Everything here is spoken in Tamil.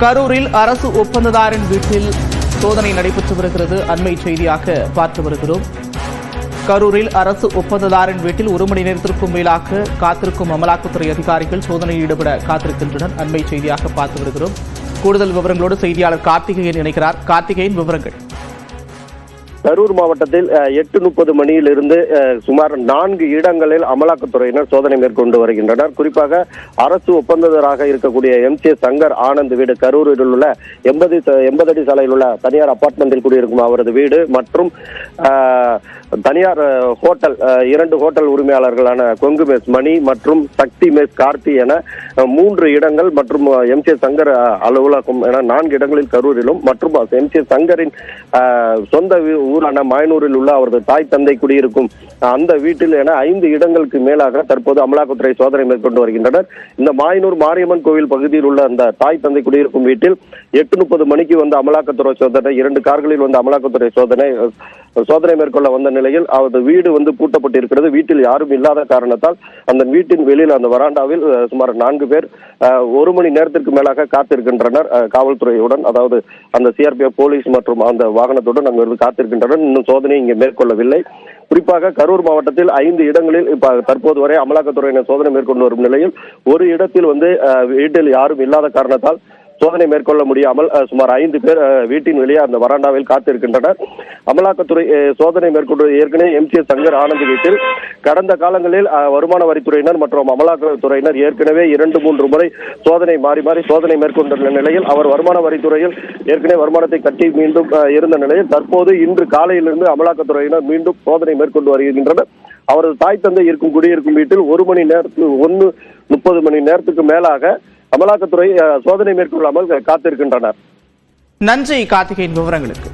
கரூரில் அரசு ஒப்பந்ததாரின் வீட்டில் சோதனை நடைபெற்று வருகிறது. அண்மை செய்தியாக பார்த்து வருகிறோம். கரூரில் அரசு ஒப்பந்ததாரின் வீட்டில் 1 மணி நேரத்திற்கும் மேலாக காத்திருக்கும் அமலாக்கத்துறை அதிகாரிகள் சோதனையில் ஈடுபட காத்திருக்கின்றனர். அண்மை செய்தியாக பார்த்து வருகிறோம். கூடுதல் விவரங்களோடு செய்தியாளர் கார்த்திகேயன் இணைக்கிறார். கார்த்திகேயன், விவரங்கள். கரூர் மாவட்டத்தில் 8:30 மணியிலிருந்து சுமார் 4 இடங்களில் அமலாக்கத்துறையினர் சோதனை மேற்கொண்டு வருகின்றனர். குறிப்பாக அரசு ஒப்பந்ததாராக இருக்கக்கூடிய MC சங்கர் ஆனந்த் வீடு, கரூரில் உள்ள 80 அடி சாலையில் உள்ள தனியார் அபார்ட்மெண்டில் குடியிருக்கும் அவரது வீடு மற்றும் தனியார் ஹோட்டல் 2 ஹோட்டல் உரிமையாளர்களான கொங்கு மெஸ் மணி மற்றும் சக்தி மெஸ் கார்த்தி என 3 இடங்கள் மற்றும் MC சங்கர் அலுவலகம் என 4 இடங்களில் கரூரிலும் மற்றும் MC சங்கரின் சொந்த ஊரான மாயனூரில் உள்ள அவரது தாய் தந்தை குடியிருக்கும் அந்த வீட்டில் என 5 இடங்களுக்கு மேலாக தற்போது அமலாக்கத்துறை சோதனை மேற்கொண்டு வருகின்றனர். இந்த மாயனூர் மாரியம்மன் கோவில் பகுதியில் உள்ள அந்த தாய் தந்தை குடியிருக்கும் வீட்டில் 8:30 மணிக்கு வந்த அமலாக்கத்துறை சோதனை, 2 கார்களில் வந்த அமலாக்கத்துறை சோதனை மேற்கொள்ள வந்த நிலையில் அவரது வீடு பூட்டப்பட்டிருக்கிறது. வீட்டில் யாரும் இல்லாத காரணத்தால் அந்த வீட்டின் வெளியில் அந்த வராண்டாவில் சுமார் 4 பேர் 1 மணி நேரத்திற்கு மேலாக காத்திருக்கின்றனர். காவல்துறையுடன், அதாவது அந்த CRPF போலீஸ் மற்றும் அந்த வாகனத்துடன் அங்கிருந்து காத்திருக்கின்றனர். இன்னும் சோதனை இங்கே மேற்கொள்ளவில்லை. குறிப்பாக கரூர் மாவட்டத்தில் 5 இடங்களில் தற்போது வரை அமலாக்கத்துறையினர் சோதனை மேற்கொண்டு வரும் நிலையில் ஒரு இடத்தில் வீட்டில் யாரும் இல்லாத காரணத்தால் சோதனை மேற்கொள்ள முடியாமல் சுமார் 5 பேர் வீட்டின் வெளியே அந்த வராண்டாவில் காத்திருக்கின்றனர். அமலாக்கத்துறை சோதனை மேற்கொண்டு ஏற்கனவே MC சங்கர் ஆனந்த் வீட்டில் கடந்த காலங்களில் வருமான வரித்துறையினர் மற்றும் அமலாக்கத்துறையினர் ஏற்கனவே 2-3 முறை மாறி மாறி சோதனை மேற்கொண்டுள்ள நிலையில் அவர் வருமான வரித்துறையில் ஏற்கனவே வருமானத்தை கட்டி மீண்டும் இருந்த நிலையில் தற்போது இன்று காலையிலிருந்து அமலாக்கத்துறையினர் மீண்டும் சோதனை மேற்கொண்டு வருகின்றனர். அவரது தாய் தந்தை குடியிருக்கும் வீட்டில் 1:30 மணி நேரத்துக்கு மேலாக அமலாக்கத்துறை சோதனை மேற்கொள்ளாமல் காத்திருக்கின்றனர். நன்றி கார்த்திகேயன், விவரங்களுக்கு.